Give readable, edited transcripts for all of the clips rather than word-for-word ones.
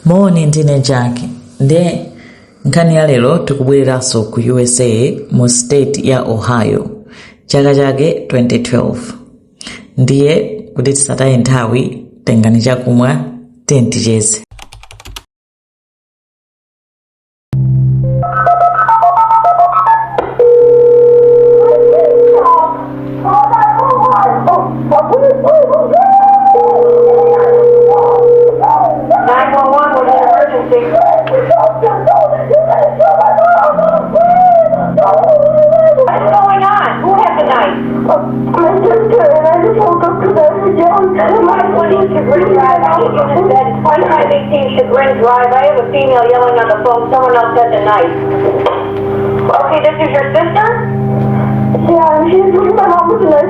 Moni ndine Jackie. Ndiye nkhani ya lero tikubwereranso ku USA mu state ya Ohio chaka chake 2012. Ndiye kuti tisataye nthawi tengani chakumwa ticheze. Drive. I have a female yelling on the phone. Someone else said the knife. Okay, this is your sister? Yeah, she's doing my mom with the knife.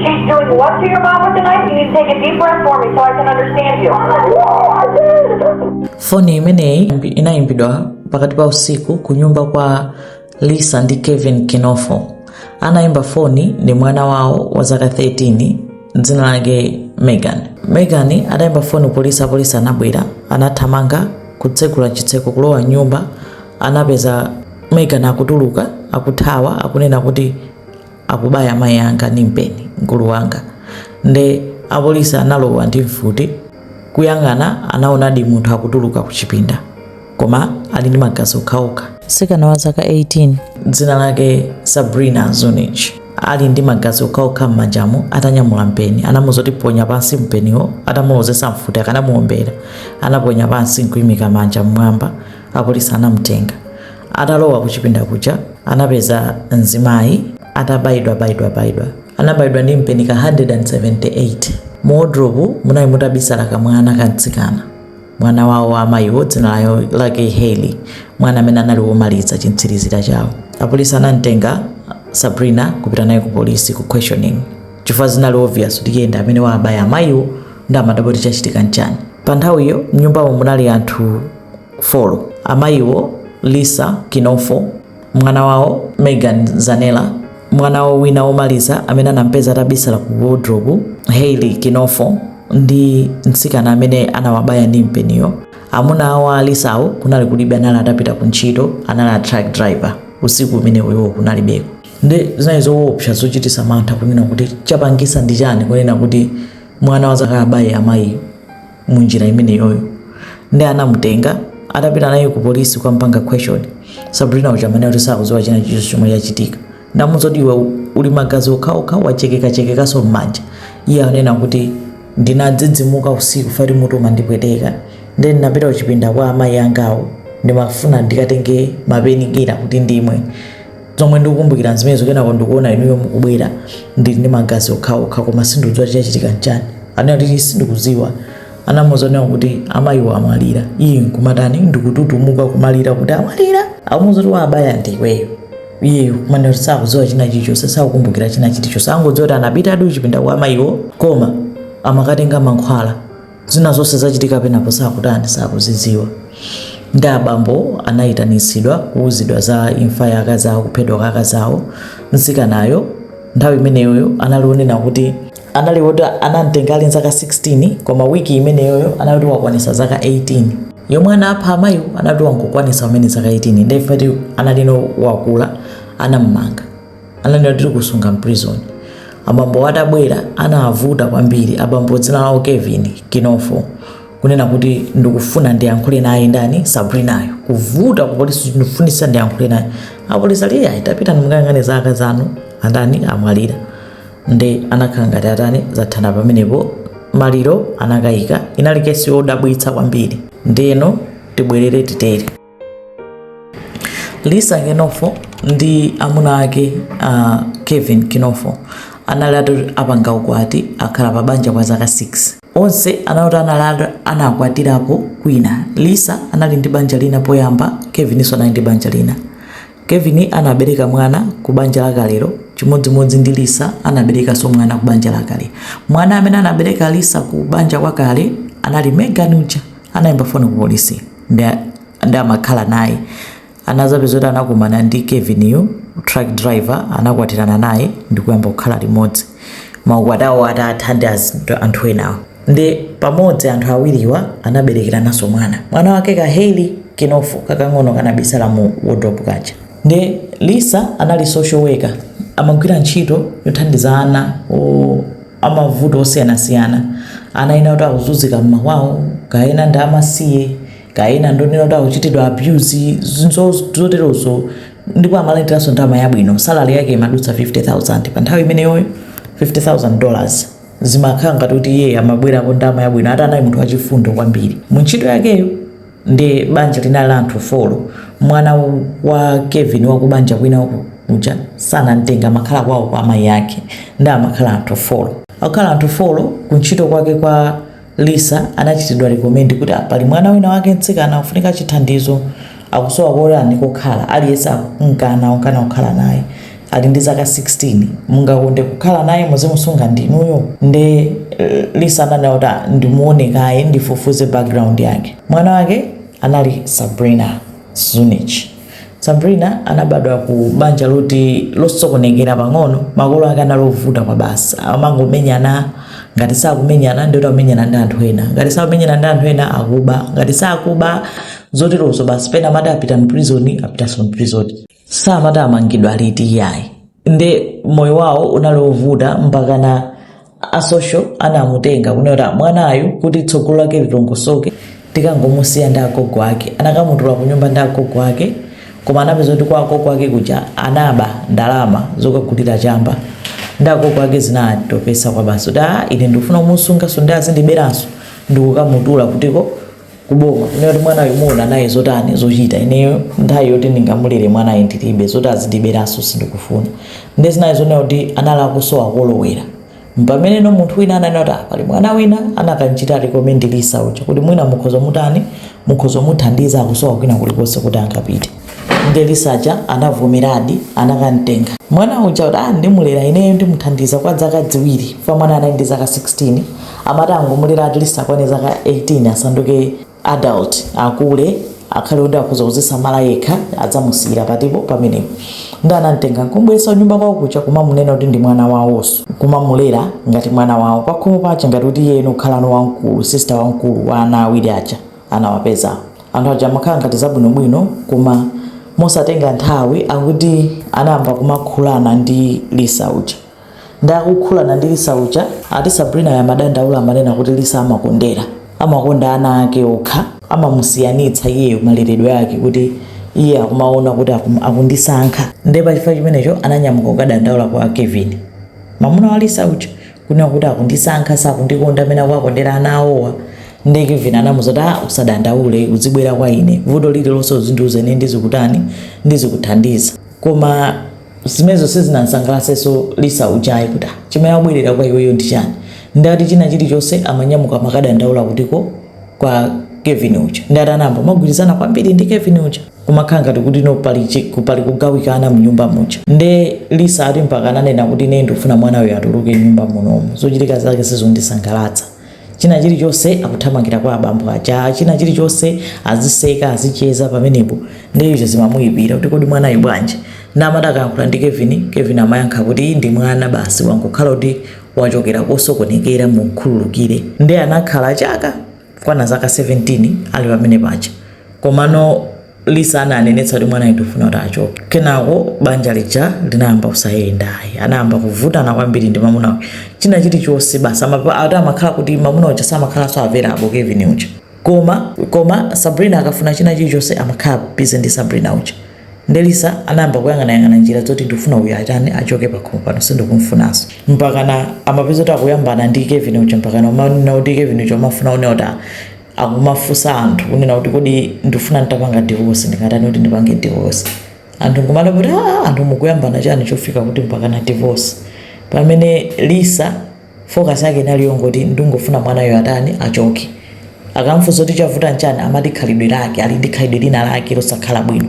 She's doing what to your mom with the knife? You need to take a deep breath for me so I can understand you. I did. Phone imeneyi inaimbidwa pakati pa usiku kunyumba kwa Lisa ndi Kevin Kinofo. Anaimba phone ndi mwana wao wa zaka 13 dzina lake Megan. Megan adaimba phone polisi anabwera, anathamanga kutsekula chitseko kulowa nyumba, anapeza Megan akutuluka, akuthawa, akunena kuti akubaya mayi anga ndi mpeni mkulu wanga. Nde apolisi analowa ndi mfuti kuyang'ana, anaonadi munthu akutuluka kuchipinda koma ali ndi magazi okhaokha. Sikana wa zaka 18 dzina lake Sabrina Zunich ali ndi magazi okhaokha m'manjamo, atanyamula mpeni. Anamuzoti ponya pansi mpeniwo, atamulozesa mfuti akanamuombera, anaponya pansi nkuyimika manja mmwamba. Apolisi anamutenga, atalowa kuchipinda kuja, anapeza mzimayi atabayidwa. Anabayidwa ndi mpeni ka 178. Mu wardrobe munali mutabisala kamwana kamtsikana, mwana wawo wa amayiwo dzina lake Hailey, mwana amene anali womaliza chintsirizira chawo. Apolisi anamtenga Sabrina kupita naye ku polisi ku questioning, chifukwa zinali obvious kuti yenda amene wabaya amayiwo ndi amadaboti chachitika nchani. Pa nthawiyo mnyumbamo munali anthu 4: amayiwo Lisa Kinofo, mwana wawo Megan Zanella, mwana wawo wina womaliza amene anampeza atabisala ku wardrobe Hailey Kinofo, ndi mtsikana amene anawabaya ndi mpeniyo. Amuna awo a Lisawo kunali kulibe, anali atapita ku ntchito, anali a truck driver usiku umenewo kunalibeko. Ndi zinali zoopsa zochitisa mantha kunena kuti chapangisa ndi chani kunena kuti mwana wa zaka abaye amayi munjira imeneyoyo. Ndi anamutenga atapita naye ku polisi kumpanga question. Sabrina uchamane kuti sakudziwa china chicho chomwe chachitika. Ndamuzoti iwe uli magazi okhaokha wachekekaso m'manja. Iye anena kuti ndinadzidzimuka usiku fati mutu umandipweteka, ndi ndinapita kuchipinda kwa amayi angawo ndimafuna ndikatenge mapenikira kuti ndimwe. Zomwe ndikukumbukira zimenezo kenako ndikuona inuyo mukubwera ndili ndi magazi okhaokha koma sindidziwa chachitika nchani. Anena kuti sindikudziwa. Anamuzonera kuti amayiwo amalira. Iye nkumatani ndikututumuka kumalira kuti amalira. Amuzoti wabaya ndiweyo. Iye kumene sakudziwa china chicho, sakukumbukira china chiticho, sangodziwa kuti anapita adi kuchipinda kwa amayiwo koma amakatenga mankhwala. Zina zonse zachitika penapo sakuzidziwa. Ndi abambo anayitanisidwa kuuzidwa za imfa ya akazi awo, kuphedwa kwa akazi awo. Mtsikanayo nthawi imeneyoyo analionena kuti anamtenga ali zaka 16 koma wiki imeneyoyo anati wakwanisa zaka 18. Yomwe anapha amayiwo anati wangokwanisa umene zaka 18. Ndi ifati analino wakula anammanga, analino tiri kusunga mprison. Abambo atabwera anawavuta kwambiri. Abambo dzina lawo Kevin Kinofo kunena kuti ndikufuna ndiyankhule naye ndani Sabrinayo, kuvuta ku polisi ndifunisa ndiyankhule naye. Apolisi ali itapita mungangane zaka zanu andani amwalira. Ndi anakhala ngati atani zathana pamenepo, maliro anakayika. Inali kesi yodabwitsa kwambiri. Ndeno tibwerere titere. Lisa Kinofo ndi amuna ake Kevin Kinofo analado apanga ukwati, akhala pabanja kwa zaka 6. Onse anauta anakwatirapo kwina. Lisa anali ndi banja lina poyamba, Kevin anali ndi banja lina. Kevin anabereka mwana ku banja la kalero, chimodzimodzi ndi Lisa anabereka so mwana ku banja la kale. Mwana amene anabereka Lisa ku banja kwa kale anali Megan uja. Anaimba phone ku polisi ndi amakhala naye. Anazapezota anakumana ndi Kevin truck driver, anakwatirana naye ndi kuyamba kukhala limodzi. Maukwatawo atathandazi anthu enawo. ndi pamodzi anthu awiriwa anaberekera naso mwana wake ka Hailey Kinofu kakang'ono kanabisala mu wardrobe kaja. Ndi Lisa anali social worker, amagwira ntchito yothandiza ana amavuto osiyanasiyana. Ana ena kuti akuzunzika m'mawawo, kaena ndi amasiye, kaena ndonena kuti akuchitidwa abuse, zoterozo ndipo amalandiraso ndalama yabwino. Salary yake imadutsa 50,000 pa nthawi imeneyoyo. $50,000 zimakhala ngati kuti iye amabwera ko ndalama yabwino, ati anali munthu wachifundo kwambiri. Mu ntchito yakeyo ndi banja linali la anthu 4. Mwana wa Kevin wa kubanja kwina uko uja sanamtenga, makhala kwawo kwa amayi yake ndi amakhala anthu 4. Akhala anthu 4 kuntchito kwake kwa Lisa anachitidwa recommend kuti pali mwana wina wake mtsikana ufunika chithandizo, akusowa kolani kokhala, aliyense unkana kukhala naye, ali ndi zaka 16, mungakonde kukhala naye muzimusunga ndinuyo. Ndi Lisa ananena ndimuone kaye ndifufuze background yake. Mwana wake anali Sabrina Zunich. Sabrina anabadwa ku banja losokonekera pang'ono, makolo ake analovuta kwa basa, amangomenyana, ngati sakumenyana ndio tamenyana ndi anthu ena, ngati sakumenyana ndi anthu ena akuba, ngati sakuba zoterozo basi pena amati apita mprison, apitaso mprison, samati amangidwa aliti yayi. Ndi moyo wawo unalovuta mpaka na asocial anamutenga kunena mwanayu kuti tsogolo lake litongosoke tikangomusiya ndi agogo ake. Anakamutula ku nyumba ndi agogo ake, koma anapeza kuti kwa agogo ake kuja anaba ndalama zokagulira chamba, ndi agogo ake zinatopesa kwa basi ine ndifuna kumusunga so ndi azindiberanso ndikukamutula kutiko kuboma kunena kuti mwanayu muona naye zotani zochita, ineyo nthawi yoti ndingamulere mwanayu ndilibe zoti azindiberanso sindikufuna. Ndi zinayi zonena kuti anali akusowa kolowera. Mpamene no munthu wina ananena kuti pali mwana wina anakanchita recommend Lisa uja kuti mwina mukhozo mutani, mukhozo muthandiza akusowa kwina kulikonse kuti angapite. Ndi Lisa aja anavomeradi, anakantenga mwana uja kuti ndimulera ineyo ndimuthandiza kwa zaka ziwiri, fa mwana anali ndi zaka 16, amati angomulera at least akwane zaka 18 asanduke adult, akule akhale kuti akhoza kuzisamala yekha, adzamusiyira patipo pamenepo. Ndi anamtenga kumbwesa nyumba kwawo kucha kumamunena kuti ndi mwana wawonso, kumamulera ngati mwana wawo. Pakhomo pacha ngati kuti iye nokhalano wamkulu, sister wamkulu wa ana awiri aja anawapeza. Anthu aja amakhala ngati zabwinobwino, koma mosatenga nthawi akuti anayamba kumakhulana ndi Lisa uja. Ndakukhulana ndi Lisa uja ati Sabrina yamadandaula amanena kuti Lisa amakonda ana ake okha, amamusiyanitsa iye maleredwe yake kuti iye akumaona kuti akundisankha. Ndi pachifukwa chimenecho ananyamuka kukadandaula kwa Kevin, mwamuna wa Lisa uja, kunena kuti akundisankha sakundikonda amene akukondera ana awowa. Ndi Kevin anamuza kuti usadandaule, uzibwera kwa ine, vuto lililonse uzindiuze ine ndizikutani, ndizikuthandiza. Koma zimenezo sizinamsangalasenso Lisa ujayi kuti chimene abwerera kwa iweyo ndi chani. Ndati china chilichonse amanyamuka makadandaula kutiko kwa Kevin uja. Ndati anamba magwirizana kwambiri ndi Kevin uja, kumakhala ngati kuti pali kugawikana mnyumba muja. Ndi Lisa ati mpaka ananena kuti ine ndifuna mwanayo atuluke nyumba munomu, zochitika zake sizondisangalatsa. China chilichonse akuthamangira kwa abambo aja, china chilichonse aziseka azicheza pamenepo. Ndi izo zimamuyipira kuti kodi mwanayo bwanji. Namati akayankhula ndi Kevin amayankha kuti ndi mwana basi wangokhala kuti wachokera kosokonekera mukhululukire. Ndi anakhala chaka kwana zaka 17 ali pamene paja. Komano Lisa ananenetsa kuti mwanayo ndifuna kuti achoke. Kenako banja lija linayamba kusayendayi, anayamba kuvutana kwambiri ndi mwamuna. China chilichonse basi ati amakhala kuti mwamuna uja samakhala so available Kevin uja. Koma Sabrina akafuna china chilichonse amakhala busy ndi Sabrina uja. Ndi Lisa anayamba kuyang'anayang'ana njira zoti ndifuna uyu atani achoke pakhomo pano sindikumfunanso. Mpakana amapeza kuti akuyambana ndi Kevin uja, mpakana umanena kuti Kevin uja umafuna unena kuti akumafusa anthu kunena kuti kodi ndifuna nditapanga divorce, ndingatani kuti ndipange divorce. Anthu ngumala kuti anthu mukuyambana chani chofika kuti mpakana divorce. Pamene Lisa focus yake inali yongoti ndingofuna mwanayo atani achoke. Akamfunsa kuti chavuta nchani, amati khalidwe lake, ali ndi khalidwe lina lake losakhala bwino.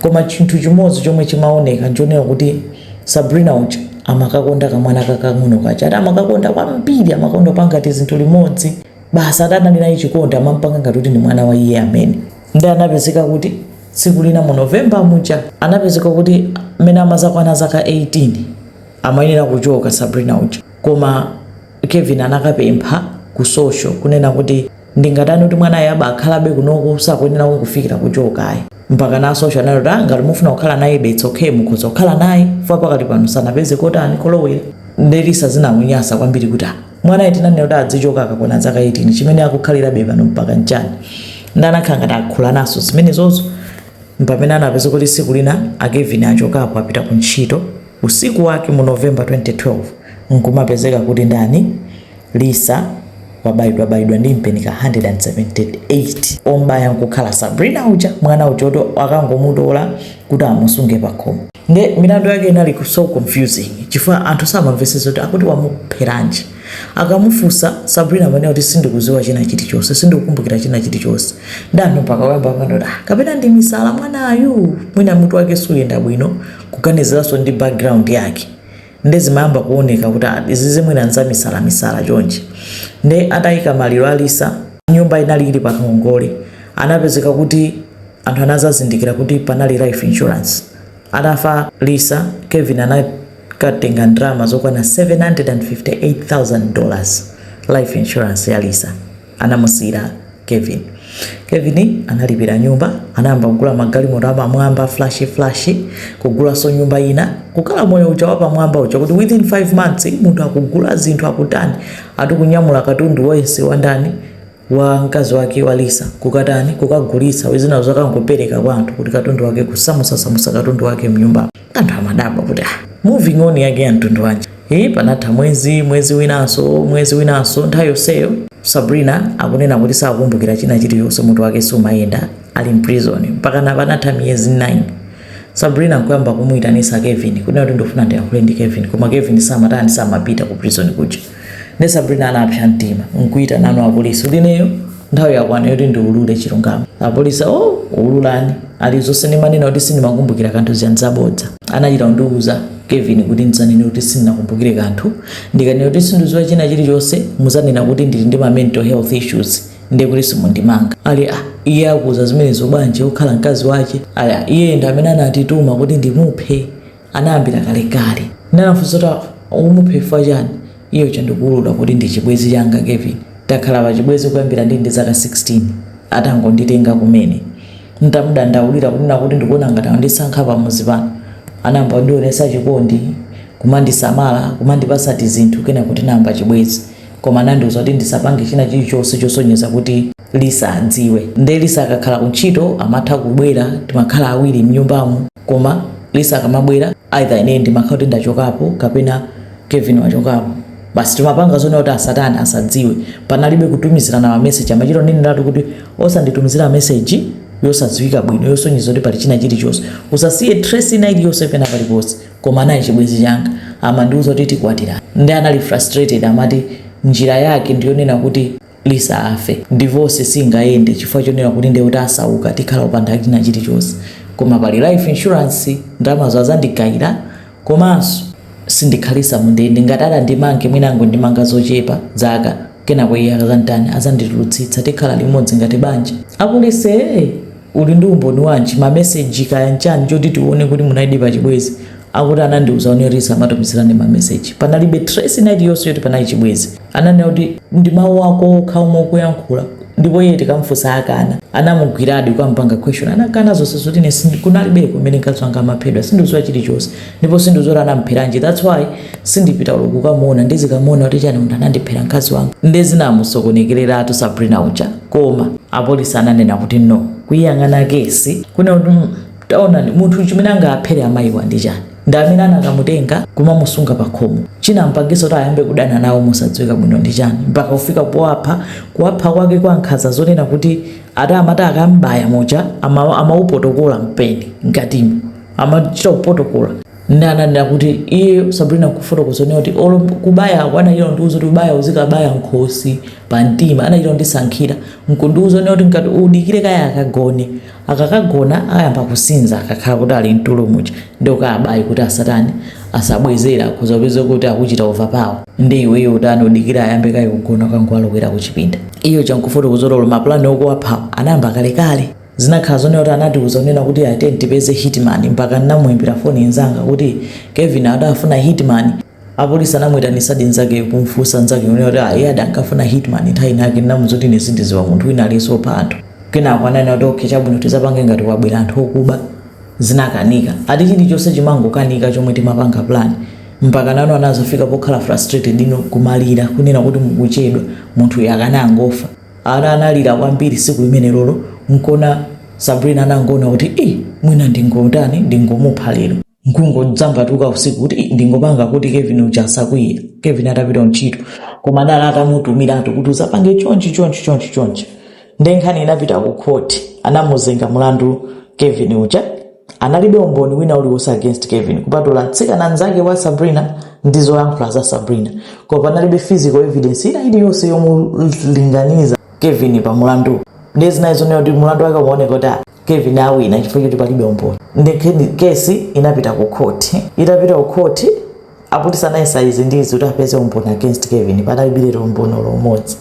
Koma chinthu chimodzi chomwe chimaoneka nchonena kuti Sabrina uja amakakonda kamwana kakang'ono kacha, ati amakakonda kwambiri, amakonda pangati zinthu limodzi. Basi atanali naye chikondi amampanga ngati kuti ndi mwana wa iye amene. Ndi anapezeka kuti tsiku lina mu November muja anapezeka kuti mena amazakwana zaka 18 amayenera kuchoka Sabrina uja. Koma Kevin anakapempha ku social kunena kuti ndingatani kuti mwana yaba akhalabe kunoko sakuyenera kufikira kuchokayi mpaka na social nayo ngati mufuna kukhala naye it's okay mukhoza kukhala naye fa pakati pano sanapeze kotani kolowera. Ndelisa zinamunyasa kwambiri kuti mwana itinane kuti adzichoka akakwana zaka 18 chimene akukhalira pano mpaka nchani ndanakhala ngati akhula naso zimene zozo mpamene anapeza kuti siku lina Kevin achokapo apita ku ntchito usiku wake mu November 2012 nkumapezeka kuti ndani Lisa wabaidwa ndi mpenika 178 ombaya nkukhala Sabrina uja mwana uchoto akangomutola kuti amusunge pakhomo. Nde milandu yake inali so confusing chifukwa anthu samamvesesa kuti akuti wamupheranji akamufusa Sabrina maneno kuti sindikuziwa china chilichonse sindikukumbukira china chilichonse ndanthu mpaka wayamba kanoti kapena ndi misala mwanayu mwina mutu wake suyenda bwino kuganiziranso ndi background yake ndezimayamba kuoneka kuti izi zimwina nzamisala chonje. Nde atayika maliro a Lisa nyumba inali ili pakongole anapezeka kuti anthu anazazindikira kuti panali life insurance. Atafa Lisa Kevin anakatenga ndrama zokwana $758,000 life insurance ya Lisa anamusira Kevin. Kevin analipira nyumba anayamba kugula magalimoto apamwamba flash kugula so nyumba ina kukhala moyo uja wapamwamba uja kuti within 5 months munthu akugula zinthu akutani atukunyamula katundu wonse wandani wa mkazi wake wa Lisa kukatani kukagulitsa wizina zokangopereka kwa anthu kuti katundu wake kusamusa katundu wake mnyumba. Anthu amadabwa kuti moving on yake ya mtundu wanje panatha mwezi winanso nthawi yonseyo Sabrina akunena kuti sakumbukira china chiliyonse mutu wake sumayenda ali mprison mpaka panatha miyezi 9. Sabrina nkuyamba kumuyitanisa Kevin kunena kuti ndofuna ndiyankhule ndi Kevin koma Kevin samapita ku prison kuja. Nde Sabrina anapsa mtima nkuyita nanu apolisi ulineyo nthawi yakwana yoti ndiulule chilungamo. Apolisi ululani ali zonse ndimanena kuti sindimakumbukira kanthu zabodza anachita ndiuza Kevin kuti nsanene kuti sindinakumbukire kanthu ndikanena kuti sindiziwa china chilichonse muzanena kuti ndili ndi ma mental health issues ndi kuti simundimanga. Ali iye akuza zimenezo bwanji ukhala mkazi wake iye ndi amene anatituma kuti ndimuphe anayambira kalekale ndanafunsa kuti umuphe fa chani iyo chandikuulula kuti ndi chibwezi changa Kevin takhala pa chibwezi kuyambira ndi zaka 16 atangonditenga kumene ntamudandaulira kunena kuti ndikuona ngati andisankha pamuzi pano anamba ndionesa chikondi kumandisamala kumandipasa zinthu kena kuti namba chibwezi koma nandiuza kuti ndisapange china chilichonse chosonyeza kuti Lisa adziwe. Nde Lisa akakhala kuntchito amatha kubwera timakhala awiri mnyumbamo koma Lisa akamabwera either ine ndimakhala kuti ndachokapo kapena Kevin wachokapo basi timapanga zone kuti Satana asadziwe panalibe kutumizirana ma message amachiro nini ndati kuti osanditumizira message yosadziwika bwino yosonyeza kuti pali china chilichonse usasiye trace ina iliyonse pena paliponse koma naye chibwezi changa amandiuza kuti tikwatira. Ndi anali frustrated amati njira yake ndiyonena kuti Lisa afe divorce singayende chifukwa chonena kuti ndiye kuti asauka tikhala upanda china chilichonse koma pali life insurance ndalama zazandikayira komanso sindikhalisa mundende ngatala ndimange mwinango ndimanga zochepa zaka kena kwa iye akazantani azanditulutsitsa tikhala limodzi ngati banja. Apolisi uli ndi umboni wanji ma message kaya nchani choti tione kuti munaidi pa chibwezi akuti anandiuza kuti Lisa amatumizirana ma message panalibe trace ina iliyonse yoti panali chibwezi ananena kuti ndi mawu ako okhaomwe kuyankhula ndipo iye tikamfunsa akana anamugwiradi kwampanga question anakana zonse zoti ine kunalibe kumene mkazi wanga amaphedwa sindiziwa chilichonse ndipo sindiziwa anampheranji that's why sindipita uloku kamuona ndizikamuona kuti chani munthu anandiphera mkazi wanga ndezinamusokonekereratu Sabrina uja koma apolisi ananena kuti no kuyang'ana kesi kuna kuti taona munthu chimene angaphere amayiwa ndi chani ndi amene anakamutenga kumamusunga pakhomo chinampangisa kuti ayambe kudana nawo mosadziwika bwino ndi chani mpaka kufika kuwapha kwake kwankhanza zonena kuti amata akambaya moja amaupotokola mpeni ngatimu amachita kupotokola. Ndi ananena kuti iye Sabrina kufotokoza kuti kubaya akwana iyo ndiuza kuti ubaya uzikabaya nkhosi pa mtima anachita ndisankhira nkundiuza kuti ngati udikire kaya akagone akakagona ayamba kusinza akakhala kuti ali mtulo muja ndoka abayi kuti Satani asabwezera kuzapeza kuti akuchita overpower ndi iweyo kuti anodikira ayambe kayi kugona kangwalowera kuchipinda iyo chankufotokoza kuti mapulani okuwapha anayamba kalekale zinakhala zone kuti anatiuza kunena kuti ate ndipeze hitman mpaka namuimbira foni nzanga kuti Kevin adafuna hitman apolisi anamwitanisa nzake kumfunsa nzake kuti iye adankafuna hitman nthawi yake namuzoti nezindiziwa munthu wina aliso pa anthu kenako ananena kuti okay chabwino tizapange ngati wabwera anthu okuba zinakanika ati chilichonse chimangokanika chomwe timapanga plan mpaka nano anazofika pokhala frustrated ino kumalira kunena kuti mukuchedwa munthu yakanangofa analira kwambiri siku limene lolo nkona Sabrina anangona kuti mwina ndingotani ndingomupha lero nkungodzambatuka usiku kuti ndingopanga kuti Kevin uchasakwiya Kevin atapita ntchito koma dala atamutumiratu kuti uzapange chonchi ndenkhani inapita ku court anamuzenga mulandu Kevin ucha analibe umboni wina uliwonse against Kevin kupatula tsikana nzake wa Sabrina ndizo yankhula za Sabrina koma analibe physical evidence ina iliyonse yomulinganiza Kevin pa mulandu ndezina izo ndi mulandu wake umaoneka kuti Kevin awina chifukwa choti palibe umboni ndekeni kesi inapita ku court itapita ku court apolisi anayesaize ndizi kuti apeze umboni against Kevin panalibe umboni umodzi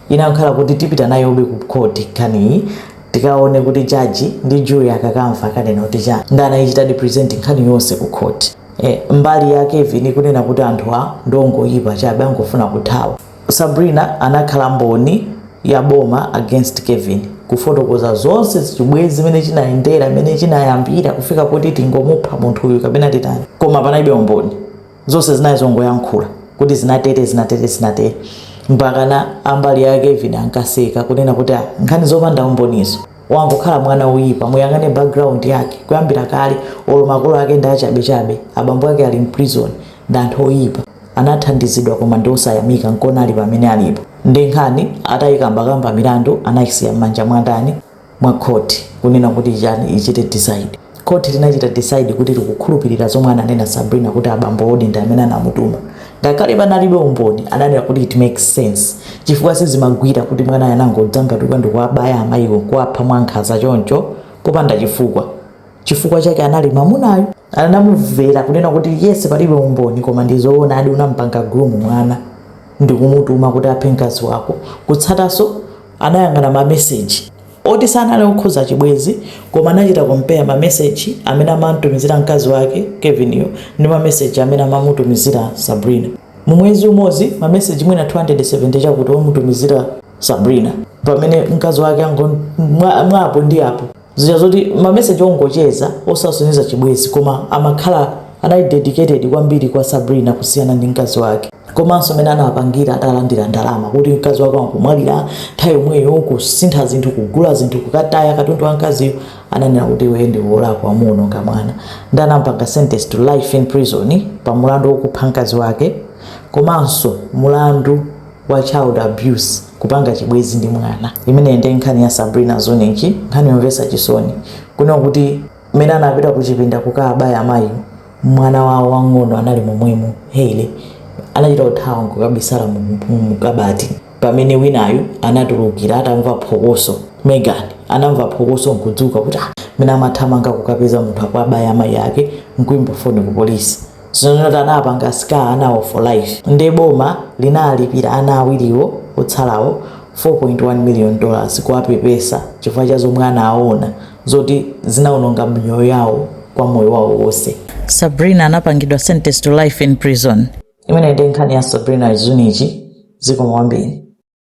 inakhala kuti tipita nayo obe ku court kani tikaone kuti judge ndi jury akakamva kanena kuti cha ndana ichita representing kani yonse ku court mbali ya Kevin kunena kuti anthu ndongoyipa chabe angofuna kuthawa Sabrina anakhala mboni ya boma against Kevin kufotokoza zonse zibwezi zimene chinaendera mene chinayambira kufika kuti tingomupha munthu uyu kapena titani koma panalibe umboni zonse zinazongoyankhula kuti zinatere mpaka na ambali ya Kevin ankaseka kunena kuti nkhani zopanda umbonizo wangokhala mwana uyipa muyangane background yake kuyambira kale makolo ake ndachabe abambo ake ali in prison ndanthu oyipa anathandizidwa koma ndosayamika nkona ali pamene alipo ndenkhani atayikambakamba milandu anayisiya m'manja mwandani mwa court kunena kuti chani ichite decide court linachita decide kuti likukhulupirira zomwe ananena Sabrina kuti abambo odi ndi amene anamutuma ngakhale panalibe umboni ananena kuti it makes sense chifukwa sizimagwira kuti mwana anangodzambatuka ndikuwabaya amayiwo kuwapha mwankhanza choncho popanda chifukwa chake anali mamunayo anamuvera kunena kuti yes palibe umboni koma ndizoona adi unampanga groom mwana ndikumutuma kuti aphe mkazi wako kutsataso anayangana ma message oti sana anakhoza chibwezi koma anachita compare ma message amene amamutumizira mkazi wake Kevin yo ndi ma message amene amamutumizira Sabrina mu mwezi umodzi ma message mwina 270 chakuti omutumizira Sabrina pamene mkazi wake mwapo ndi apo zija zoti ma message ongocheza osasoniza chibwezi koma amakhala anali dedicated kwambiri kwa Sabrina kusiyana ndi mkazi wake komanso mene anapangira atalandira ndalama kuti mkazi wake wankumwalira nthawi yomweyo kusintha zinthu kugula zinthu kukataya katundu wa mkaziyo ananena kuti wende wolakwa muno kamwana ndanampanga sentence to life in prison pa mulandu wokupha mkazi wake komanso mulandu wa child abuse kupanga chibwezi ndi mwana imene ndi nkhani ya Sabrina Zonichi nkhani yomvetsa chisoni kunena kuti mene anapita kuchipinda kukabaya amayi mwana wawo wang'ono anali momwemo Hailey anachita kuthawa nkukabisala mukabati pamene winayo anatulukira atamva phokoso Megan anamva phokoso nkudzuka kuti mene amathamanga kukapeza munthu akwabaya amayi yake nkuimba foni ku polisi zinonota anapanga scar anawo for life ndi boma linalipira ana awiriwo otsalawo $4.1 million kuwapepesa chifukwa cha zomwe anaona zoti zinawononga mioyo yawo kwa moyo wawo wonse. Sabrina anapangidwa sentence to life in prison. Imene ndi nkhani ya Sabrina Zunichi ziko mwambiri.